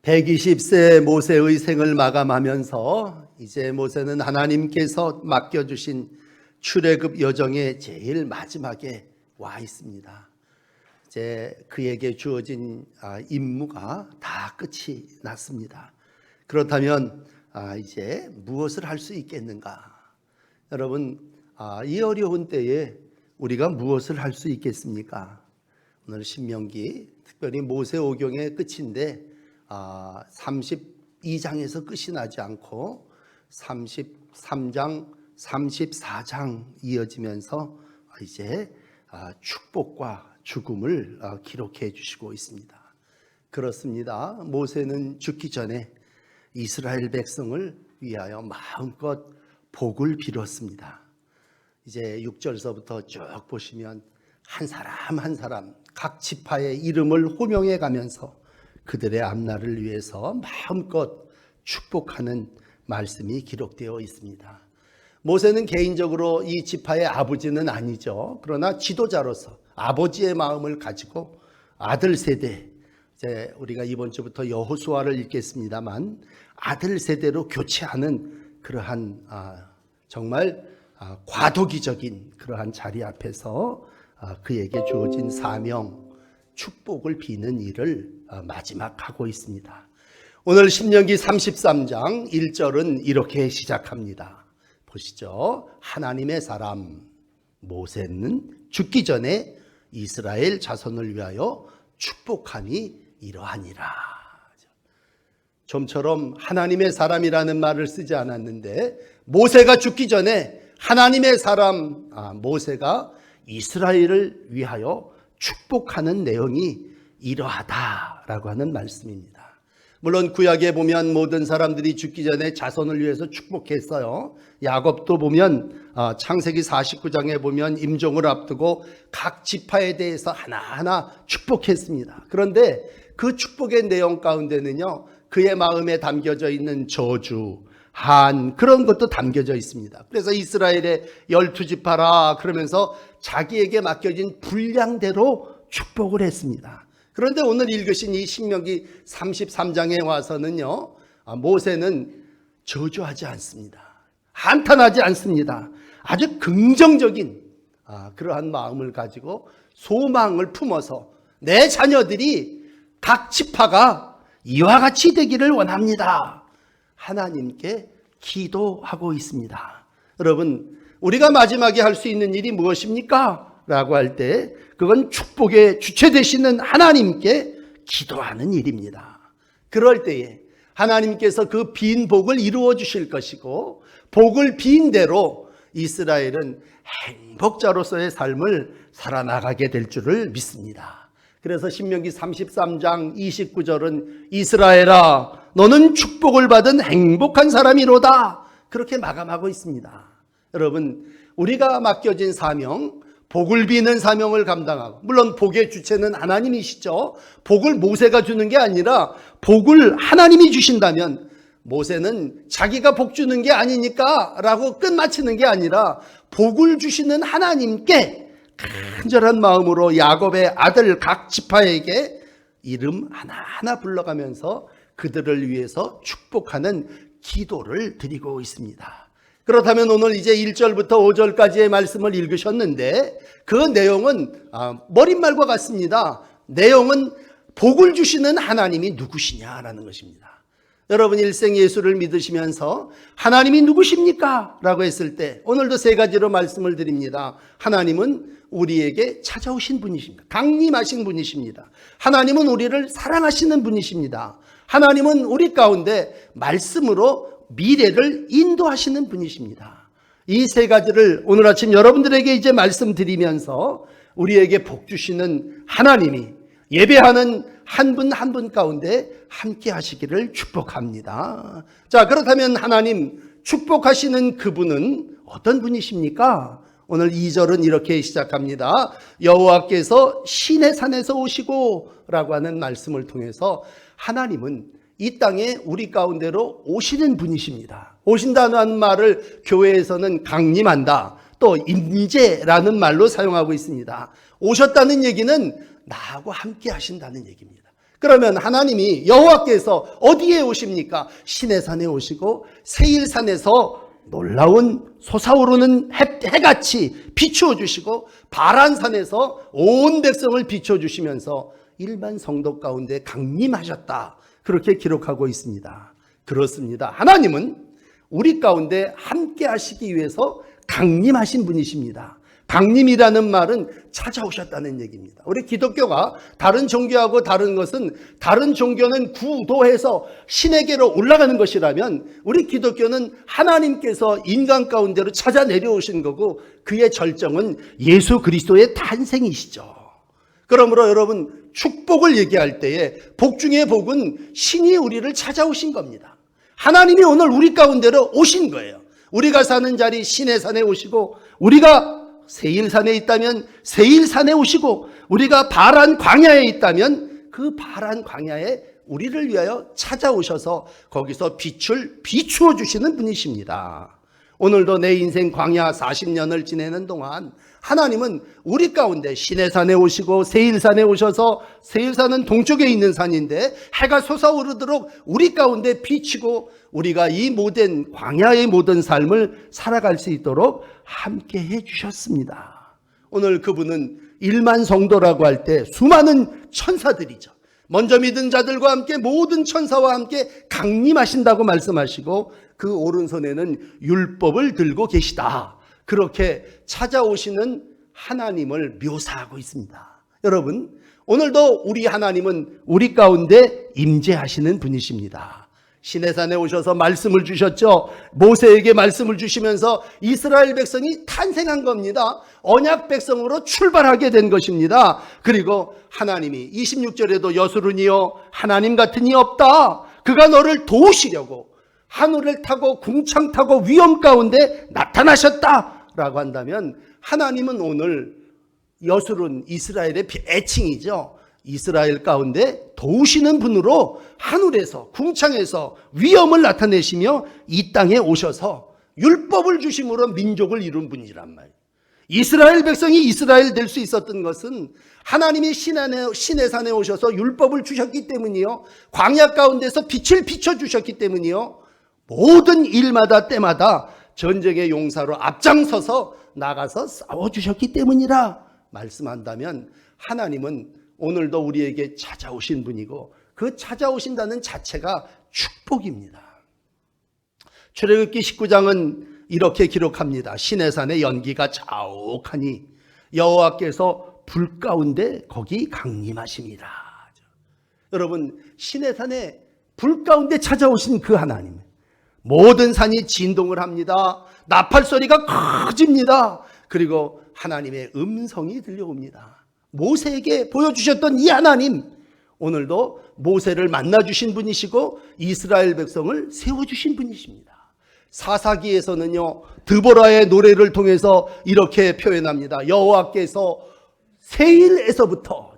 120세 모세의 생을 마감하면서 이제 모세는 하나님께서 맡겨주신 출애굽 여정의 제일 마지막에 와 있습니다. 이제 그에게 주어진 임무가 다 끝이 났습니다. 그렇다면 이제 무엇을 할 수 있겠는가? 여러분, 이 어려운 때에 우리가 무엇을 할 수 있겠습니까? 오늘 신명기, 특별히 모세오경의 끝인데 32장에서 끝이 나지 않고 33장, 34장 이어지면서 이제 축복과 죽음을 기록해 주시고 있습니다. 그렇습니다. 모세는 죽기 전에 이스라엘 백성을 위하여 마음껏 복을 빌었습니다. 이제 6절서부터 쭉 보시면 한 사람 한 사람 각 지파의 이름을 호명해 가면서 그들의 앞날을 위해서 마음껏 축복하는 말씀이 기록되어 있습니다. 모세는 개인적으로 이 지파의 아버지는 아니죠. 그러나 지도자로서 아버지의 마음을 가지고 아들 세대, 이제 우리가 이번 주부터 여호수아를 읽겠습니다만 아들 세대로 교체하는 그러한 정말 과도기적인 그러한 자리 앞에서 그에게 주어진 사명, 축복을 비는 일을 마지막하고 있습니다. 오늘 신명기 33장 1절은 이렇게 시작합니다. 보시죠. 하나님의 사람 모세는 죽기 전에 이스라엘 자손을 위하여 축복함이 이러하니라. 좀처럼 하나님의 사람이라는 말을 쓰지 않았는데 모세가 죽기 전에 하나님의 사람 모세가 이스라엘을 위하여 축복하는 내용이 이러하다라고 하는 말씀입니다. 물론 구약에 보면 모든 사람들이 죽기 전에 자손을 위해서 축복했어요. 야곱도 보면 창세기 49장에 보면 임종을 앞두고 각 지파에 대해서 하나하나 축복했습니다. 그런데 그 축복의 내용 가운데는요, 그의 마음에 담겨져 있는 저주, 한 그런 것도 담겨져 있습니다. 그래서 이스라엘의 12지파라 그러면서 자기에게 맡겨진 분량대로 축복을 했습니다. 그런데 오늘 읽으신 이 신명기 33장에 와서는요, 모세는 저주하지 않습니다. 한탄하지 않습니다. 아주 긍정적인 그러한 마음을 가지고 소망을 품어서 내 자녀들이 각 지파가 이와 같이 되기를 원합니다. 하나님께 기도하고 있습니다. 여러분, 우리가 마지막에 할 수 있는 일이 무엇입니까? 라고 할 때 그건 축복의 주체 되시는 하나님께 기도하는 일입니다. 그럴 때에 하나님께서 그 빈 복을 이루어 주실 것이고 복을 빈 대로 이스라엘은 행복자로서의 삶을 살아나가게 될 줄을 믿습니다. 그래서 신명기 33장 29절은 이스라엘아 너는 축복을 받은 행복한 사람이로다 그렇게 마감하고 있습니다. 여러분, 우리가 맡겨진 사명, 복을 비는 사명을 감당하고, 물론 복의 주체는 하나님이시죠. 복을 모세가 주는 게 아니라 복을 하나님이 주신다면 모세는 자기가 복 주는 게 아니니까 라고 끝마치는 게 아니라 복을 주시는 하나님께 간절한 마음으로 야곱의 아들 각 지파에게 이름 하나하나 불러가면서 그들을 위해서 축복하는 기도를 드리고 있습니다. 그렇다면 오늘 이제 1절부터 5절까지의 말씀을 읽으셨는데 그 내용은 머릿말과 같습니다. 내용은 복을 주시는 하나님이 누구시냐라는 것입니다. 여러분 일생 예수를 믿으시면서 하나님이 누구십니까? 라고 했을 때 오늘도 세 가지로 말씀을 드립니다. 하나님은 우리에게 찾아오신 분이십니다. 강림하신 분이십니다. 하나님은 우리를 사랑하시는 분이십니다. 하나님은 우리 가운데 말씀으로 미래를 인도하시는 분이십니다. 이 세 가지를 오늘 아침 여러분들에게 이제 말씀드리면서 우리에게 복 주시는 하나님이 예배하는 한 분 한 분 가운데 함께 하시기를 축복합니다. 자, 그렇다면 하나님 축복하시는 그분은 어떤 분이십니까? 오늘 2절은 이렇게 시작합니다. 여호와께서 시내산에서 오시고 라고 하는 말씀을 통해서 하나님은 이 땅에 우리 가운데로 오시는 분이십니다. 오신다는 말을 교회에서는 강림한다, 또 임재라는 말로 사용하고 있습니다. 오셨다는 얘기는 나하고 함께 하신다는 얘기입니다. 그러면 하나님이 여호와께서 어디에 오십니까? 시내산에 오시고 세일산에서 놀라운 솟아오르는 해같이 비추어 주시고 바란산에서 온 백성을 비추어 주시면서 일반 성도 가운데 강림하셨다. 그렇게 기록하고 있습니다. 그렇습니다. 하나님은 우리 가운데 함께 하시기 위해서 강림하신 분이십니다. 강림이라는 말은 찾아오셨다는 얘기입니다. 우리 기독교가 다른 종교하고 다른 것은, 다른 종교는 구도해서 신에게로 올라가는 것이라면 우리 기독교는 하나님께서 인간 가운데로 찾아 내려오신 거고 그의 절정은 예수 그리스도의 탄생이시죠. 그러므로 여러분, 축복을 얘기할 때에 복 중의 복은 신이 우리를 찾아오신 겁니다. 하나님이 오늘 우리 가운데로 오신 거예요. 우리가 사는 자리 시내산에 오시고, 우리가 세일산에 있다면 세일산에 오시고, 우리가 바란 광야에 있다면 그 바란 광야에 우리를 위하여 찾아오셔서 거기서 빛을 비추어 주시는 분이십니다. 오늘도 내 인생 광야 40년을 지내는 동안 하나님은 우리 가운데 시내산에 오시고 세일산에 오셔서, 세일산은 동쪽에 있는 산인데 해가 솟아오르도록 우리 가운데 비치고 우리가 이 모든 광야의 모든 삶을 살아갈 수 있도록 함께 해주셨습니다. 오늘 그분은 1만 성도라고 할 때 수많은 천사들이죠. 먼저 믿은 자들과 함께 모든 천사와 함께 강림하신다고 말씀하시고 그 오른손에는 율법을 들고 계시다. 그렇게 찾아오시는 하나님을 묘사하고 있습니다. 여러분, 오늘도 우리 하나님은 우리 가운데 임재하시는 분이십니다. 시내산에 오셔서 말씀을 주셨죠. 모세에게 말씀을 주시면서 이스라엘 백성이 탄생한 겁니다. 언약 백성으로 출발하게 된 것입니다. 그리고 하나님이 26절에도 여수르니여 하나님 같은 이 없다. 그가 너를 도우시려고 하늘을 타고 궁창 타고 위험 가운데 나타나셨다라고 한다면 하나님은 오늘 여수른 이스라엘의 애칭이죠. 이스라엘 가운데 도우시는 분으로 하늘에서 궁창에서 위엄을 나타내시며 이 땅에 오셔서 율법을 주심으로 민족을 이룬 분이란 말이에요. 이스라엘 백성이 이스라엘 될 수 있었던 것은 하나님이 시내산에 오셔서 율법을 주셨기 때문이요, 광야 가운데서 빛을 비춰주셨기 때문이요, 모든 일마다 때마다 전쟁의 용사로 앞장서서 나가서 싸워주셨기 때문이라 말씀한다면 하나님은 오늘도 우리에게 찾아오신 분이고 그 찾아오신다는 자체가 축복입니다. 출애굽기 19장은 이렇게 기록합니다. 시내산의 연기가 자욱하니 여호와께서 불 가운데 거기 강림하십니다. 여러분, 시내산에 불 가운데 찾아오신 그 하나님, 모든 산이 진동을 합니다. 나팔 소리가 커집니다. 그리고 하나님의 음성이 들려옵니다. 모세에게 보여주셨던 이 하나님, 오늘도 모세를 만나주신 분이시고 이스라엘 백성을 세워주신 분이십니다. 사사기에서는요, 드보라의 노래를 통해서 이렇게 표현합니다. 여호와께서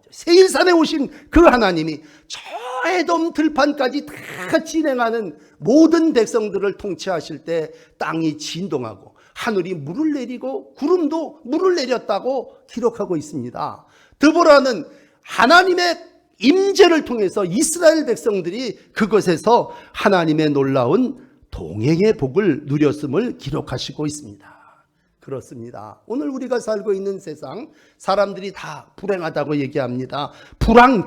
세일산에 오신 그 하나님이 저 에돔 들판까지 다 진행하는 모든 백성들을 통치하실 때 땅이 진동하고 하늘이 물을 내리고 구름도 물을 내렸다고 기록하고 있습니다. 드보라는 하나님의 임재를 통해서 이스라엘 백성들이 그곳에서 하나님의 놀라운 동행의 복을 누렸음을 기록하시고 있습니다. 그렇습니다. 오늘 우리가 살고 있는 세상, 사람들이 다 불행하다고 얘기합니다.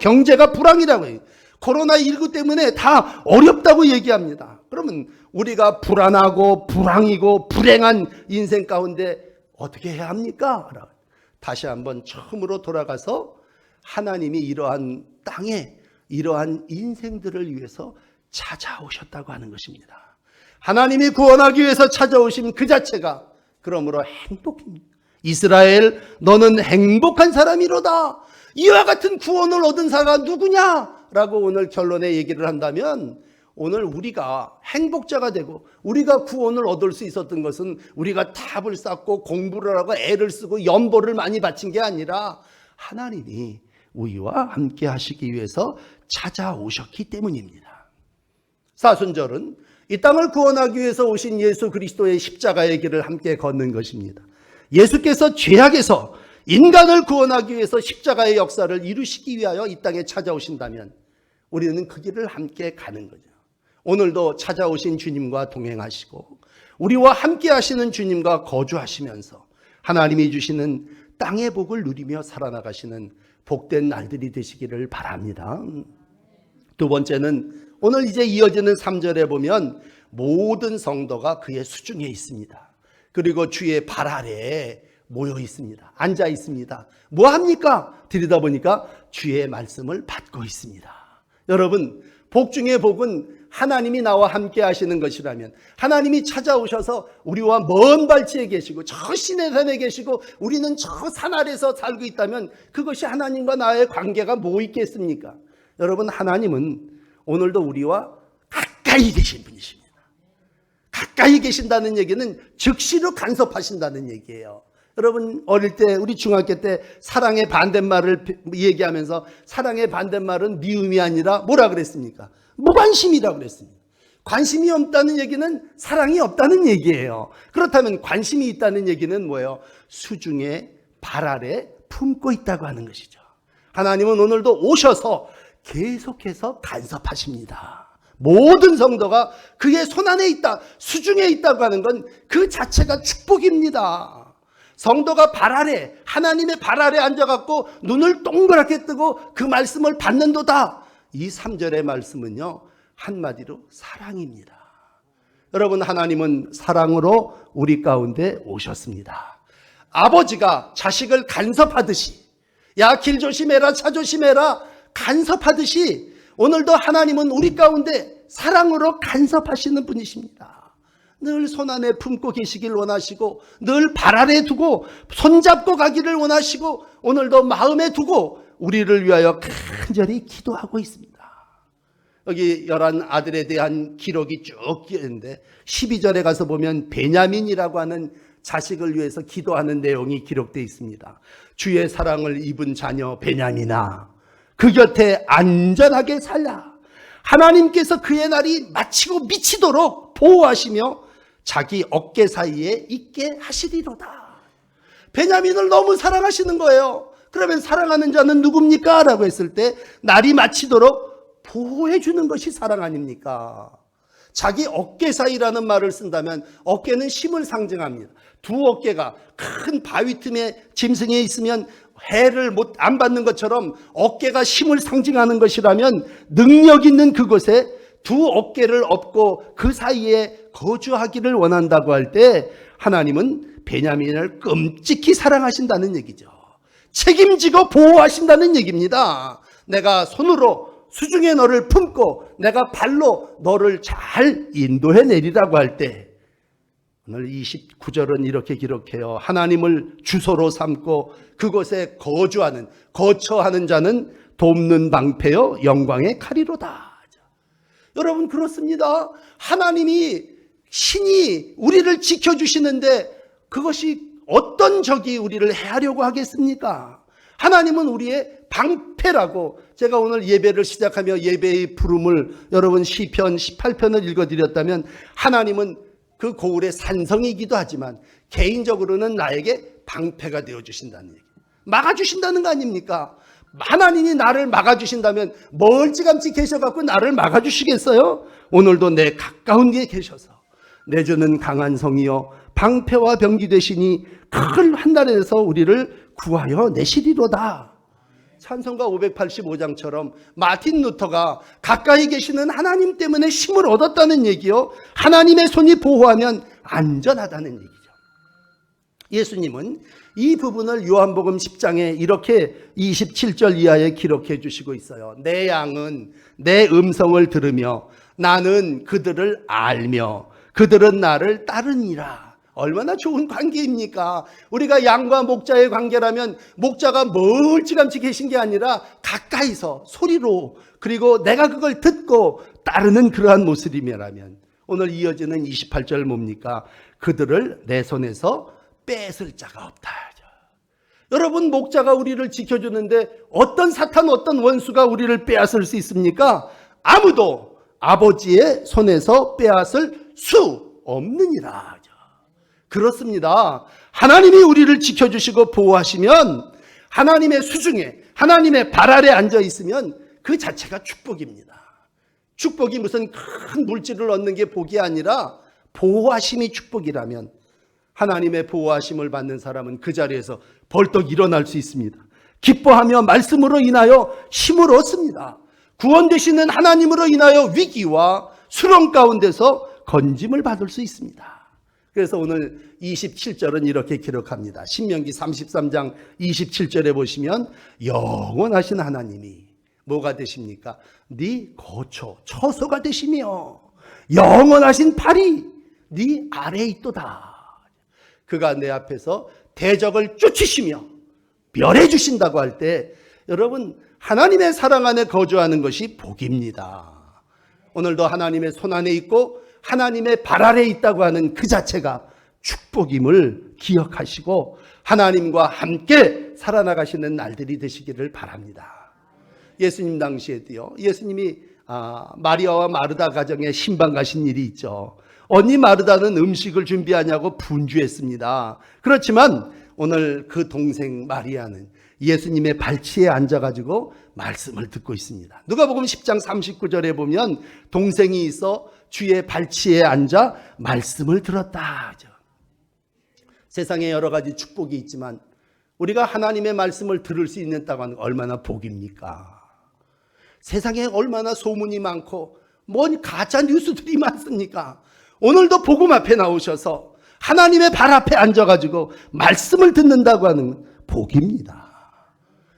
경제가 불황이라고 해요. 코로나19 때문에 다 어렵다고 얘기합니다. 그러면 우리가 불안하고 불황이고 불행한 인생 가운데 어떻게 해야 합니까? 다시 한번 처음으로 돌아가서 하나님이 이러한 땅에 이러한 인생들을 위해서 찾아오셨다고 하는 것입니다. 하나님이 구원하기 위해서 찾아오신 그 자체가 그러므로 행복입니다. 이스라엘, 너는 행복한 사람이로다. 이와 같은 구원을 얻은 자가 누구냐? 라고 오늘 결론의 얘기를 한다면, 오늘 우리가 행복자가 되고 우리가 구원을 얻을 수 있었던 것은 우리가 탑을 쌓고 공부를 하고 애를 쓰고 연보를 많이 바친 게 아니라 하나님이 우리와 함께 하시기 위해서 찾아오셨기 때문입니다. 사순절은 이 땅을 구원하기 위해서 오신 예수 그리스도의 십자가의 길을 함께 걷는 것입니다. 예수께서 죄악에서 인간을 구원하기 위해서 십자가의 역사를 이루시기 위하여 이 땅에 찾아오신다면 우리는 그 길을 함께 가는 거죠. 오늘도 찾아오신 주님과 동행하시고 우리와 함께 하시는 주님과 거주하시면서 하나님이 주시는 땅의 복을 누리며 살아나가시는 복된 날들이 되시기를 바랍니다. 두 번째는 오늘 이제 이어지는 3절에 보면 모든 성도가 그의 수중에 있습니다. 그리고 주의 발 아래에 모여 있습니다. 앉아 있습니다. 뭐 합니까? 들여다보니까 주의 말씀을 받고 있습니다. 여러분, 복 중에 복은 하나님이 나와 함께 하시는 것이라면, 하나님이 찾아오셔서 우리와 먼 발치에 계시고 저 시내산에 계시고 우리는 저 산 아래서 살고 있다면 그것이 하나님과 나의 관계가 뭐 있겠습니까? 여러분, 하나님은 오늘도 우리와 가까이 계신 분이십니다. 가까이 계신다는 얘기는 즉시로 간섭하신다는 얘기예요. 여러분, 어릴 때 우리 중학교 때 사랑의 반대말을 얘기하면서 사랑의 반대말은 미움이 아니라 뭐라 그랬습니까? 무관심이라고 그랬습니다. 관심이 없다는 얘기는 사랑이 없다는 얘기예요. 그렇다면 관심이 있다는 얘기는 뭐예요? 수중에 발 아래 품고 있다고 하는 것이죠. 하나님은 오늘도 오셔서 계속해서 간섭하십니다. 모든 성도가 그의 손안에 있다, 수중에 있다고 하는 건 그 자체가 축복입니다. 성도가 발 아래, 하나님의 발 아래 앉아갖고 눈을 동그랗게 뜨고 그 말씀을 받는도다. 이 3절의 말씀은요, 한마디로 사랑입니다. 여러분, 하나님은 사랑으로 우리 가운데 오셨습니다. 아버지가 자식을 간섭하듯이, 야, 길 조심해라, 차 조심해라 간섭하듯이 오늘도 하나님은 우리 가운데 사랑으로 간섭하시는 분이십니다. 늘 손안에 품고 계시길 원하시고 늘 발 아래 두고 손잡고 가기를 원하시고 오늘도 마음에 두고 우리를 위하여 간절히 기도하고 있습니다. 여기 11 아들에 대한 기록이 쭉 있는데 12절에 가서 보면 베냐민이라고 하는 자식을 위해서 기도하는 내용이 기록되어 있습니다. 주의 사랑을 입은 자녀 베냐민아, 그 곁에 안전하게 살라. 하나님께서 그의 날이 마치고 미치도록 보호하시며 자기 어깨 사이에 있게 하시리로다. 베냐민을 너무 사랑하시는 거예요. 그러면 사랑하는 자는 누굽니까? 라고 했을 때 날이 마치도록 보호해 주는 것이 사랑 아닙니까? 자기 어깨 사이라는 말을 쓴다면 어깨는 힘을 상징합니다. 두 어깨가 큰 바위 틈에 짐승에 있으면 해를 안 받는 것처럼 어깨가 힘을 상징하는 것이라면 능력 있는 그곳에 두 어깨를 엎고 그 사이에 거주하기를 원한다고 할 때 하나님은 베냐민을 끔찍히 사랑하신다는 얘기죠. 책임지고 보호하신다는 얘기입니다. 내가 손으로 수중에 너를 품고 내가 발로 너를 잘 인도해 내리라고 할 때, 오늘 29절은 이렇게 기록해요. 하나님을 주소로 삼고 그곳에 거처하는 자는 돕는 방패여 영광의 칼이로다. 여러분, 그렇습니다. 하나님이, 신이 우리를 지켜주시는데 그것이 어떤 적이 우리를 해하려고 하겠습니까? 하나님은 우리의 방패라고, 제가 오늘 예배를 시작하며 예배의 부름을 여러분 시편 18편을 읽어드렸다면 하나님은 그 고을의 산성이기도 하지만 개인적으로는 나에게 방패가 되어주신다는 얘기, 막아주신다는 거 아닙니까? 하나님이 나를 막아주신다면 멀찌감치 계셔갖고 나를 막아주시겠어요? 오늘도 내 가까운 데에 계셔서 내주는 강한 성이여 방패와 병기 되시니 큰 한날에서 우리를 구하여 내시리로다. 찬송가 585장처럼 마틴 루터가 가까이 계시는 하나님 때문에 힘을 얻었다는 얘기요, 하나님의 손이 보호하면 안전하다는 얘기죠. 예수님은 이 부분을 요한복음 10장에 이렇게 27절 이하에 기록해 주시고 있어요. 내 양은 내 음성을 들으며 나는 그들을 알며 그들은 나를 따르니라. 얼마나 좋은 관계입니까? 우리가 양과 목자의 관계라면 목자가 멀찌감치 계신 게 아니라 가까이서 소리로, 그리고 내가 그걸 듣고 따르는 그러한 모습이라면 오늘 이어지는 28절 뭡니까? 그들을 내 손에서 뺏을 자가 없다. 여러분, 목자가 우리를 지켜주는데 어떤 사탄, 어떤 원수가 우리를 빼앗을 수 있습니까? 아무도 아버지의 손에서 빼앗을 수 없느니라. 그렇습니다. 하나님이 우리를 지켜주시고 보호하시면, 하나님의 수중에, 하나님의 발 아래 앉아 있으면 그 자체가 축복입니다. 축복이 무슨 큰 물질을 얻는 게 복이 아니라 보호하심이 축복이라면 하나님의 보호하심을 받는 사람은 그 자리에서 벌떡 일어날 수 있습니다. 기뻐하며 말씀으로 인하여 힘을 얻습니다. 구원 되시는 하나님으로 인하여 위기와 수렁 가운데서 건짐을 받을 수 있습니다. 그래서 오늘 27절은 이렇게 기록합니다. 신명기 33장 27절에 보시면 영원하신 하나님이 뭐가 되십니까? 네 거처, 처소가 되시며 영원하신 팔이 네 아래에 있도다. 그가 내 앞에서 대적을 쫓으시며 멸해 주신다고 할 때 여러분 하나님의 사랑 안에 거주하는 것이 복입니다. 오늘도 하나님의 손 안에 있고 하나님의 발 아래에 있다고 하는 그 자체가 축복임을 기억하시고 하나님과 함께 살아나가시는 날들이 되시기를 바랍니다. 예수님 당시에도요, 예수님이 마리아와 마르다 가정에 신방 가신 일이 있죠. 언니 마르다는 음식을 준비하냐고 분주했습니다. 그렇지만 오늘 그 동생 마리아는 예수님의 발치에 앉아가지고 말씀을 듣고 있습니다. 누가복음 10장 39절에 보면 동생이 있어 주의 발치에 앉아 말씀을 들었다. 세상에 여러 가지 축복이 있지만 우리가 하나님의 말씀을 들을 수 있다고 하는 얼마나 복입니까? 세상에 얼마나 소문이 많고 뭔 가짜 뉴스들이 많습니까? 오늘도 복음 앞에 나오셔서 하나님의 발 앞에 앉아가지고 말씀을 듣는다고 하는 복입니다.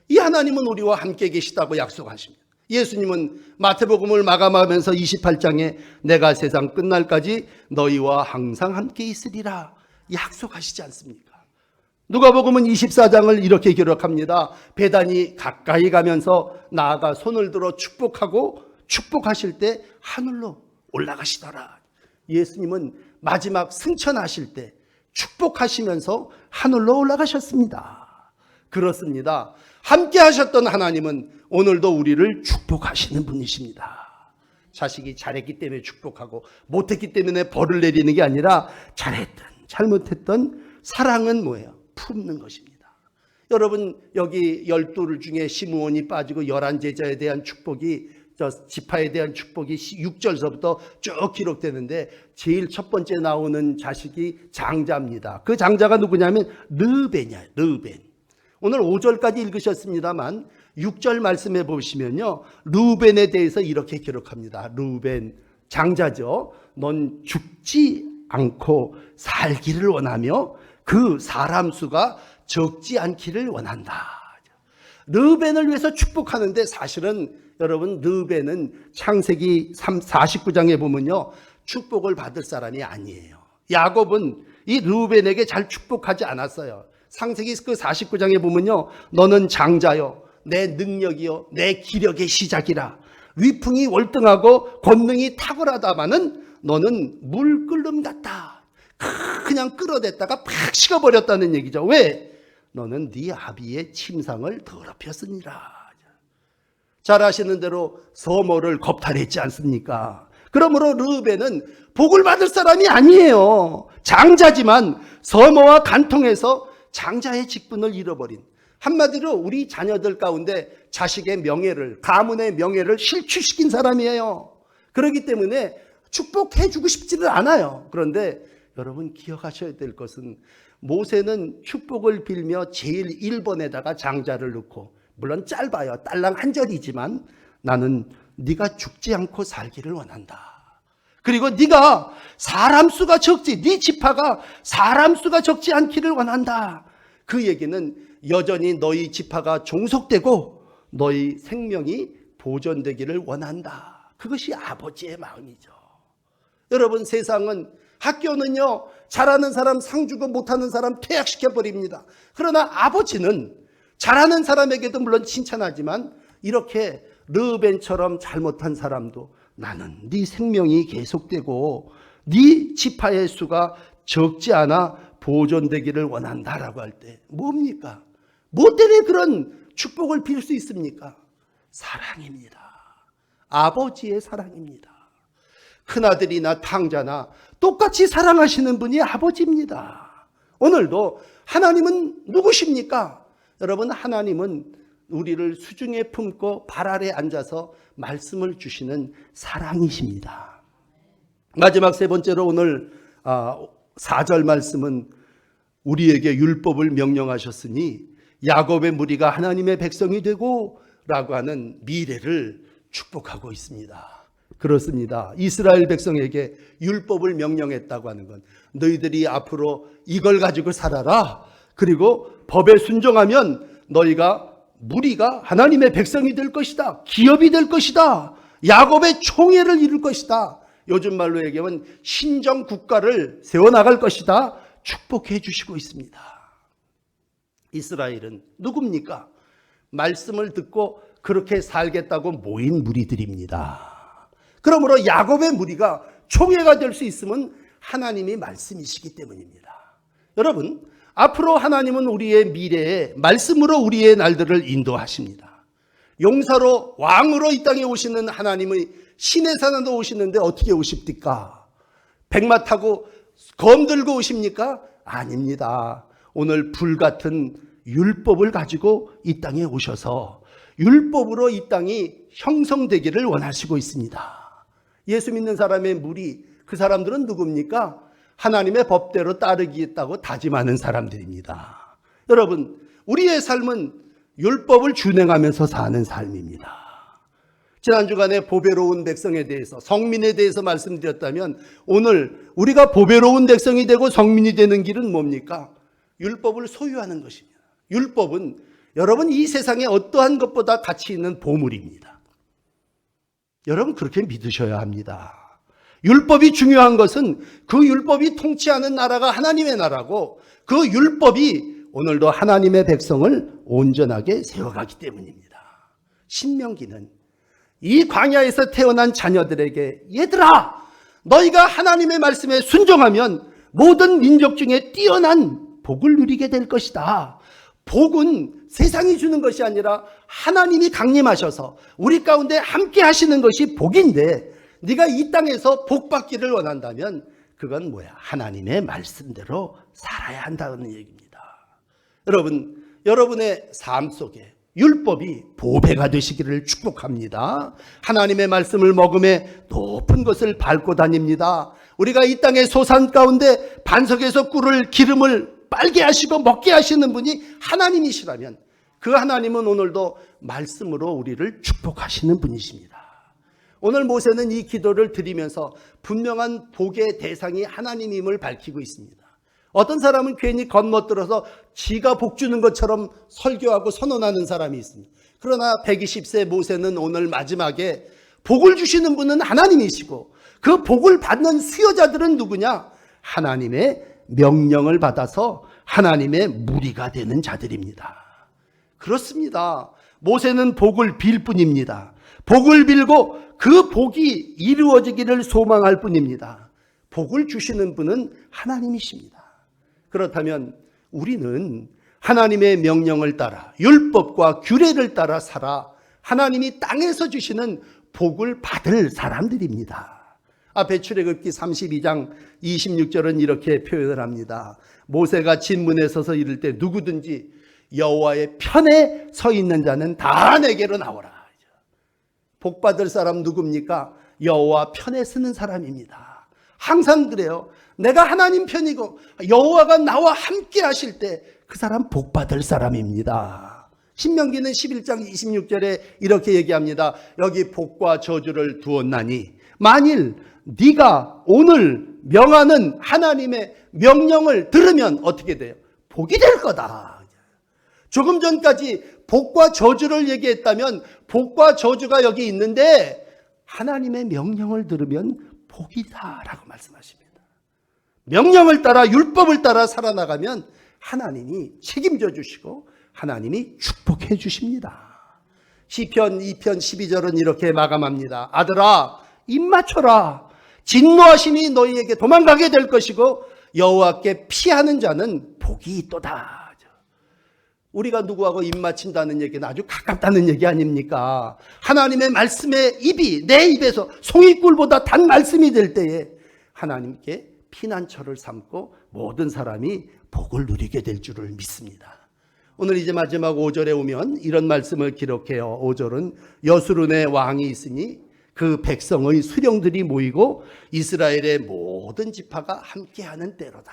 이 하나님은 우리와 함께 계시다고 약속하십니다. 예수님은 마태복음을 마감하면서 28장에 내가 세상 끝날까지 너희와 항상 함께 있으리라 약속하시지 않습니까? 누가복음은 24장을 이렇게 기록합니다. 베단이 가까이 가면서 나아가 손을 들어 축복하고 축복하실 때 하늘로 올라가시더라. 예수님은 마지막 승천하실 때 축복하시면서 하늘로 올라가셨습니다. 그렇습니다. 함께 하셨던 하나님은 오늘도 우리를 축복하시는 분이십니다. 자식이 잘했기 때문에 축복하고 못했기 때문에 벌을 내리는 게 아니라 잘했든 잘못했던 사랑은 뭐예요? 품는 것입니다. 여러분 여기 12를 중에 시므온이 빠지고 11제자에 대한 축복이 지파에 대한 축복이 6절서부터 쭉 기록되는데 제일 첫 번째 나오는 자식이 장자입니다. 그 장자가 누구냐면 르벤이에요. 르벤. 오늘 5절까지 읽으셨습니다만 6절 말씀해 보시면요. 르벤에 대해서 이렇게 기록합니다. 르벤 장자죠. 넌 죽지 않고 살기를 원하며 그 사람 수가 적지 않기를 원한다. 르벤을 위해서 축복하는데 사실은 여러분 르벤은 창세기 49장에 보면요. 축복을 받을 사람이 아니에요. 야곱은 이 르벤에게 잘 축복하지 않았어요. 창세기 그 49장에 보면요. 너는 장자요. 내 능력이요. 내 기력의 시작이라. 위풍이 월등하고 권능이 탁월하다마는 너는 물 끓음 같다. 그냥 끌어댔다가 팍 식어버렸다는 얘기죠. 왜? 너는 네 아비의 침상을 더럽혔으니라. 잘 아시는 대로 서모를 겁탈했지 않습니까? 그러므로 르벤은 복을 받을 사람이 아니에요. 장자지만 서모와 간통해서 장자의 직분을 잃어버린, 한마디로 우리 자녀들 가운데 자식의 명예를, 가문의 명예를 실추시킨 사람이에요. 그렇기 때문에 축복해주고 싶지는 않아요. 그런데 여러분 기억하셔야 될 것은 모세는 축복을 빌며 제일 1번에다가 장자를 넣고, 물론 짧아요. 딸랑 한 절이지만 나는 네가 죽지 않고 살기를 원한다. 그리고 네가 사람 수가 적지, 네 지파가 사람 수가 적지 않기를 원한다. 그 얘기는 여전히 너희 지파가 종속되고 너희 생명이 보존되기를 원한다. 그것이 아버지의 마음이죠. 여러분 세상은, 학교는요, 잘하는 사람 상 주고 못하는 사람 퇴학시켜버립니다. 그러나 아버지는 잘하는 사람에게도 물론 칭찬하지만 이렇게 르벤처럼 잘못한 사람도 나는 네 생명이 계속되고 네 지파의 수가 적지 않아 보존되기를 원한다라고 할 때 뭡니까? 뭐 때문에 그런 축복을 빌 수 있습니까? 사랑입니다. 아버지의 사랑입니다. 큰아들이나 탕자나 똑같이 사랑하시는 분이 아버지입니다. 오늘도 하나님은 누구십니까? 여러분 하나님은 우리를 수중에 품고 발 아래 앉아서 말씀을 주시는 사랑이십니다. 마지막 세 번째로 오늘 4절 말씀은 우리에게 율법을 명령하셨으니 야곱의 무리가 하나님의 백성이 되고 라고 하는 미래를 축복하고 있습니다. 그렇습니다. 이스라엘 백성에게 율법을 명령했다고 하는 건 너희들이 앞으로 이걸 가지고 살아라. 그리고 법에 순종하면 너희가 무리가 하나님의 백성이 될 것이다. 기업이 될 것이다. 야곱의 총회를 이룰 것이다. 요즘 말로 얘기하면 신정 국가를 세워나갈 것이다. 축복해 주시고 있습니다. 이스라엘은 누굽니까? 말씀을 듣고 그렇게 살겠다고 모인 무리들입니다. 그러므로 야곱의 무리가 총회가 될 수 있으면 하나님이 말씀이시기 때문입니다. 여러분, 앞으로 하나님은 우리의 미래에 말씀으로 우리의 날들을 인도하십니다. 용사로 왕으로 이 땅에 오시는 하나님의 신의 산으로 오시는데 어떻게 오십니까? 백마 타고 검 들고 오십니까? 아닙니다. 오늘 불같은 율법을 가지고 이 땅에 오셔서 율법으로 이 땅이 형성되기를 원하시고 있습니다. 예수 믿는 사람의 무리, 그 사람들은 누굽니까? 하나님의 법대로 따르겠다고 다짐하는 사람들입니다. 여러분, 우리의 삶은 율법을 준행하면서 사는 삶입니다. 지난 주간에 보배로운 백성에 대해서, 성민에 대해서 말씀드렸다면 오늘 우리가 보배로운 백성이 되고 성민이 되는 길은 뭡니까? 율법을 소유하는 것입니다. 율법은 여러분 이 세상에 어떠한 것보다 가치 있는 보물입니다. 여러분 그렇게 믿으셔야 합니다. 율법이 중요한 것은 그 율법이 통치하는 나라가 하나님의 나라고 그 율법이 오늘도 하나님의 백성을 온전하게 세워가기 때문입니다. 신명기는 이 광야에서 태어난 자녀들에게 얘들아 너희가 하나님의 말씀에 순종하면 모든 민족 중에 뛰어난 복을 누리게 될 것이다. 복은 세상이 주는 것이 아니라 하나님이 강림하셔서 우리 가운데 함께 하시는 것이 복인데 네가 이 땅에서 복 받기를 원한다면 그건 뭐야? 하나님의 말씀대로 살아야 한다는 얘기입니다. 여러분, 여러분의 삶 속에 율법이 보배가 되시기를 축복합니다. 하나님의 말씀을 먹음에 높은 것을 밟고 다닙니다. 우리가 이 땅의 소산 가운데 반석에서 꿀을 기름을 빨게 하시고 먹게 하시는 분이 하나님이시라면 그 하나님은 오늘도 말씀으로 우리를 축복하시는 분이십니다. 오늘 모세는 이 기도를 드리면서 분명한 복의 대상이 하나님임을 밝히고 있습니다. 어떤 사람은 괜히 겉멋들어서 지가 복 주는 것처럼 설교하고 선언하는 사람이 있습니다. 그러나 120세 모세는 오늘 마지막에 복을 주시는 분은 하나님이시고 그 복을 받는 수요자들은 누구냐? 하나님의 명령을 받아서 하나님의 무리가 되는 자들입니다. 그렇습니다. 모세는 복을 빌 뿐입니다. 복을 빌고 그 복이 이루어지기를 소망할 뿐입니다. 복을 주시는 분은 하나님이십니다. 그렇다면 우리는 하나님의 명령을 따라 율법과 규례를 따라 살아 하나님이 땅에서 주시는 복을 받을 사람들입니다. 앞에 출애굽기 32장 26절은 이렇게 표현을 합니다. 모세가 진문에 서서 이를 때 누구든지 여호와의 편에 서 있는 자는 다 내게로 나오라. 복 받을 사람 누굽니까? 여호와 편에 서는 사람입니다. 항상 그래요. 내가 하나님 편이고 여호와가 나와 함께 하실 때 그 사람 복 받을 사람입니다. 신명기는 11장 26절에 이렇게 얘기합니다. 여기 복과 저주를 두었나니 만일 네가 오늘 명하는 하나님의 명령을 들으면 어떻게 돼요? 복이 될 거다. 조금 전까지 복과 저주를 얘기했다면 복과 저주가 여기 있는데 하나님의 명령을 들으면 복이다라고 말씀하십니다. 명령을 따라 율법을 따라 살아나가면 하나님이 책임져 주시고 하나님이 축복해 주십니다. 시편 2편 12절은 이렇게 마감합니다. 아들아 입 맞춰라. 진노하심이 너희에게 도망가게 될 것이고 여호와께 피하는 자는 복이 있도다. 우리가 누구하고 입 맞춘다는 얘기는 아주 가깝다는 얘기 아닙니까? 하나님의 말씀의 입이 내 입에서 송이꿀보다 단 말씀이 될 때에 하나님께 피난처를 삼고 모든 사람이 복을 누리게 될 줄을 믿습니다. 오늘 이제 마지막 5절에 오면 이런 말씀을 기록해요. 5절은 여수룬의 왕이 있으니 그 백성의 수령들이 모이고 이스라엘의 모든 지파가 함께하는 때로다.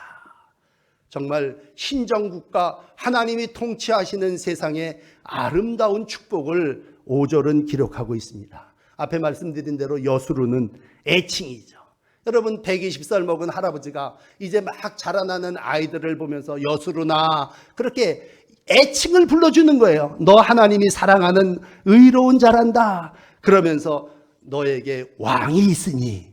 정말 신정국가 하나님이 통치하시는 세상의 아름다운 축복을 5절은 기록하고 있습니다. 앞에 말씀드린 대로 여수룬은 애칭이죠. 여러분 120살 먹은 할아버지가 이제 막 자라나는 아이들을 보면서 여수루나 그렇게 애칭을 불러주는 거예요. 너 하나님이 사랑하는 의로운 자란다. 그러면서 너에게 왕이 있으니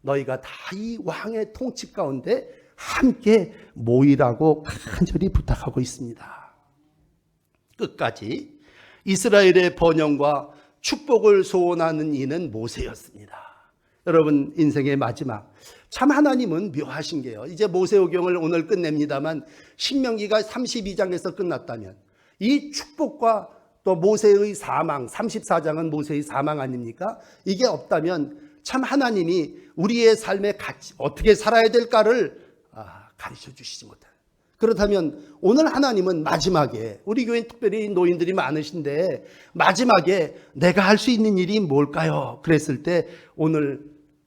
너희가 다 이 왕의 통치 가운데 함께 모이라고 간절히 부탁하고 있습니다. 끝까지 이스라엘의 번영과 축복을 소원하는 이는 모세였습니다. 여러분 인생의 마지막 참 하나님은 묘하신 게요. 이제 모세오경을 오늘 끝냅니다만 신명기가 32장에서 끝났다면 이 축복과 또 모세의 사망 34장은 모세의 사망 아닙니까? 이게 없다면 참 하나님이 우리의 삶에 같이 어떻게 살아야 될까를 가르쳐 주시지 못해요. 그렇다면 오늘 하나님은 마지막에 우리 교회는 특별히 노인들이 많으신데 마지막에 내가 할 수 있는 일이 뭘까요? 그랬을 때 오늘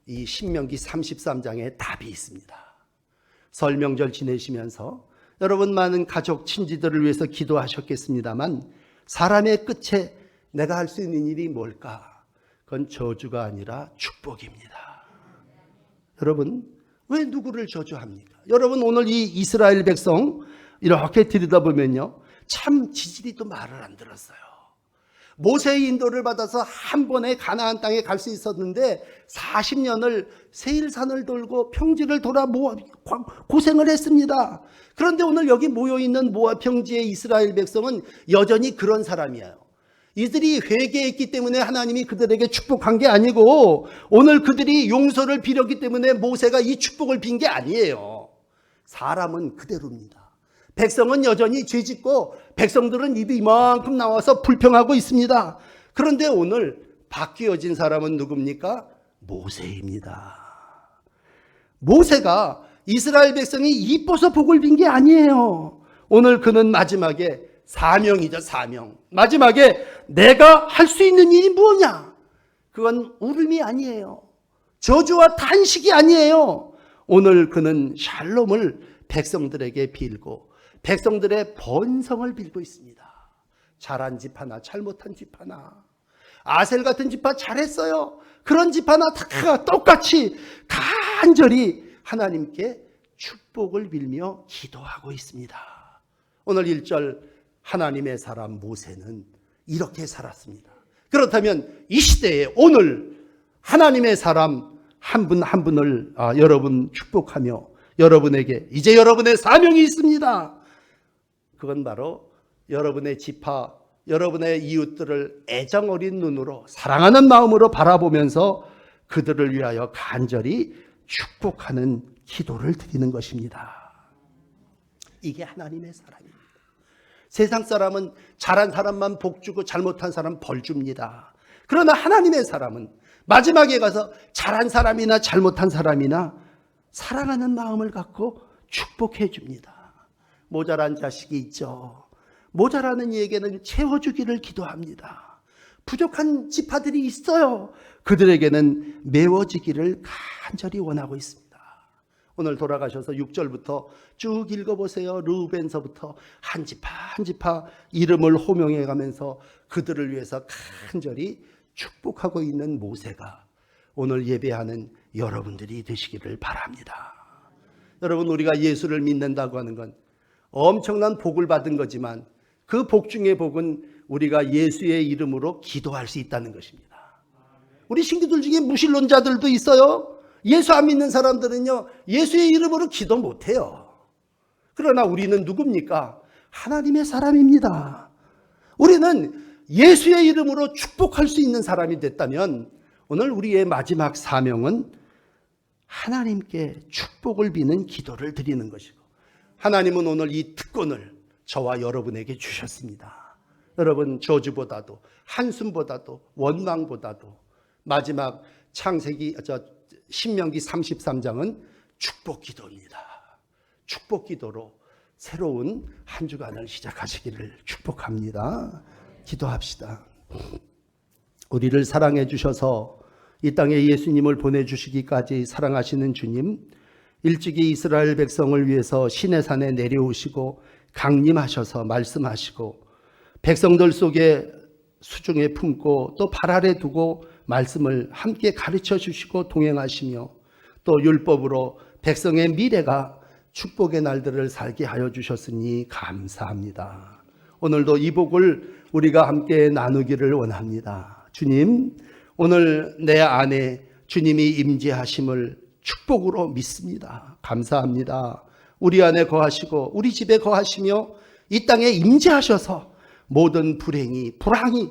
이 신명기 33장에 답이 있습니다. 설 명절 지내시면서 여러분 많은 가족 친지들을 위해서 기도하셨겠습니다만 사람의 끝에 내가 할 수 있는 일이 뭘까? 그건 저주가 아니라 축복입니다. 여러분 왜 누구를 저주합니까? 여러분 오늘 이 이스라엘 백성 이렇게 들여다보면요 참 지질이 또 말을 안 들었어요. 모세의 인도를 받아서 한 번에 가나안 땅에 갈 수 있었는데 40년을 세일산을 돌고 평지를 돌아 고생을 했습니다. 그런데 오늘 여기 모여있는 모압 평지의 이스라엘 백성은 여전히 그런 사람이에요. 이들이 회개했기 때문에 하나님이 그들에게 축복한 게 아니고 오늘 그들이 용서를 빌었기 때문에 모세가 이 축복을 빈 게 아니에요. 사람은 그대로입니다. 백성은 여전히 죄짓고 백성들은 입이 이만큼 나와서 불평하고 있습니다. 그런데 오늘 바뀌어진 사람은 누굽니까? 모세입니다. 모세가 이스라엘 백성이 이뻐서 복을 빈 게 아니에요. 오늘 그는 마지막에 사명이죠, 사명. 마지막에 내가 할 수 있는 일이 뭐냐? 그건 울음이 아니에요. 저주와 탄식이 아니에요. 오늘 그는 샬롬을 백성들에게 빌고 백성들의 번성을 빌고 있습니다. 잘한 집 하나, 잘못한 집 하나, 아셀 같은 집화 잘했어요. 그런 집 하나 다 똑같이 간절히 하나님께 축복을 빌며 기도하고 있습니다. 오늘 1절 하나님의 사람 모세는 이렇게 살았습니다. 그렇다면 이 시대에 오늘 하나님의 사람 한 분 한 분을 여러분 축복하며 여러분에게 이제 여러분의 사명이 있습니다. 그건 바로 여러분의 지파, 여러분의 이웃들을 애정 어린 눈으로 사랑하는 마음으로 바라보면서 그들을 위하여 간절히 축복하는 기도를 드리는 것입니다. 이게 하나님의 사람입니다. 세상 사람은 잘한 사람만 복 주고 잘못한 사람 벌 줍니다. 그러나 하나님의 사람은 마지막에 가서 잘한 사람이나 잘못한 사람이나 사랑하는 마음을 갖고 축복해 줍니다. 모자란 자식이 있죠. 모자라는 이에게는 채워주기를 기도합니다. 부족한 지파들이 있어요. 그들에게는 메워지기를 간절히 원하고 있습니다. 오늘 돌아가셔서 6절부터 쭉 읽어보세요. 르우벤서부터 한 지파 한 지파 이름을 호명해 가면서 그들을 위해서 간절히 축복하고 있는 모세가 오늘 예배하는 여러분들이 되시기를 바랍니다. 여러분 우리가 예수를 믿는다고 하는 건 엄청난 복을 받은 거지만 그 복 중의 복은 우리가 예수의 이름으로 기도할 수 있다는 것입니다. 우리 신기들 중에 무신론자들도 있어요. 예수 안 믿는 사람들은요 예수의 이름으로 기도 못해요. 그러나 우리는 누굽니까? 하나님의 사람입니다. 우리는 예수의 이름으로 축복할 수 있는 사람이 됐다면 오늘 우리의 마지막 사명은 하나님께 축복을 비는 기도를 드리는 것이고 하나님은 오늘 이 특권을 저와 여러분에게 주셨습니다. 여러분 저주보다도 한숨보다도 원망보다도 마지막 신명기 33장은 축복 기도입니다. 축복 기도로 새로운 한 주간을 시작하시기를 축복합니다. 기도합시다. 우리를 사랑해 주셔서 이 땅에 예수님을 보내주시기까지 사랑하시는 주님, 일찍이 이스라엘 백성을 위해서 시내산에 내려오시고 강림하셔서 말씀하시고 백성들 속에 수중에 품고 또 발 아래 두고 말씀을 함께 가르쳐 주시고 동행하시며 또 율법으로 백성의 미래가 축복의 날들을 살게 하여 주셨으니 감사합니다. 오늘도 이 복을 우리가 함께 나누기를 원합니다. 주님, 오늘 내 안에 주님이 임재하심을 축복으로 믿습니다. 감사합니다. 우리 안에 거하시고 우리 집에 거하시며 이 땅에 임재하셔서 모든 불행이 불황이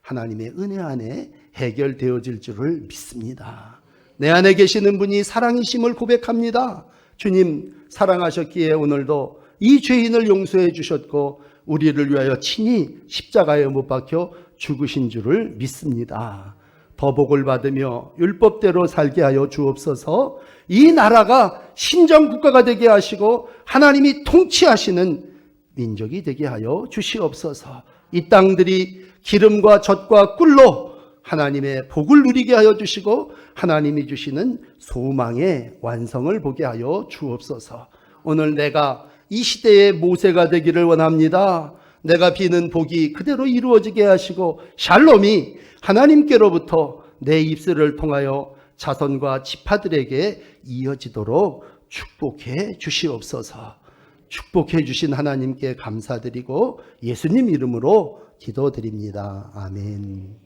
하나님의 은혜 안에 해결되어질 줄을 믿습니다. 내 안에 계시는 분이 사랑이심을 고백합니다. 주님, 사랑하셨기에 오늘도 이 죄인을 용서해 주셨고 우리를 위하여 친히 십자가에 못 박혀 죽으신 줄을 믿습니다. 더 복을 받으며 율법대로 살게 하여 주옵소서. 이 나라가 신정국가가 되게 하시고 하나님이 통치하시는 민족이 되게 하여 주시옵소서. 이 땅들이 기름과 젖과 꿀로 하나님의 복을 누리게 하여 주시고 하나님이 주시는 소망의 완성을 보게 하여 주옵소서. 오늘 내가 이 시대의 모세가 되기를 원합니다. 내가 비는 복이 그대로 이루어지게 하시고 샬롬이 하나님께로부터 내 입술을 통하여 자손과 지파들에게 이어지도록 축복해 주시옵소서. 축복해 주신 하나님께 감사드리고 예수님 이름으로 기도드립니다. 아멘.